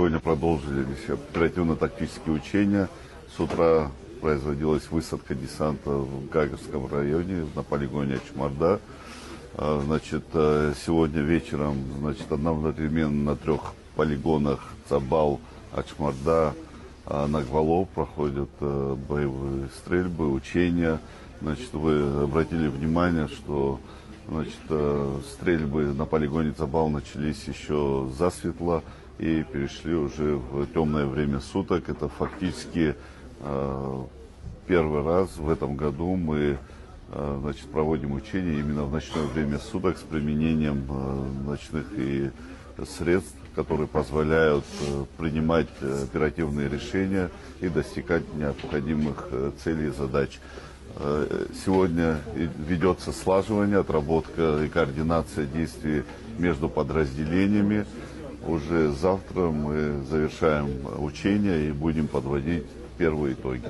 Сегодня продолжились оперативно-тактические учения. С утра производилась высадка десанта в Гагарском районе на полигоне Ачмарда. Сегодня вечером одновременно на 3 полигонах Цабал, Ачмарда, Нагвало проходят боевые стрельбы, учения. Вы обратили внимание, что стрельбы на полигоне Цабал начались еще засветло и перешли уже в темное время суток. Это фактически первый раз в этом году мы проводим учения именно в ночное время суток с применением ночных и средств, которые позволяют принимать оперативные решения и достигать необходимых целей и задач. Сегодня ведется слаживание, отработка и координация действий между подразделениями. Уже завтра мы завершаем учения и будем подводить первые итоги.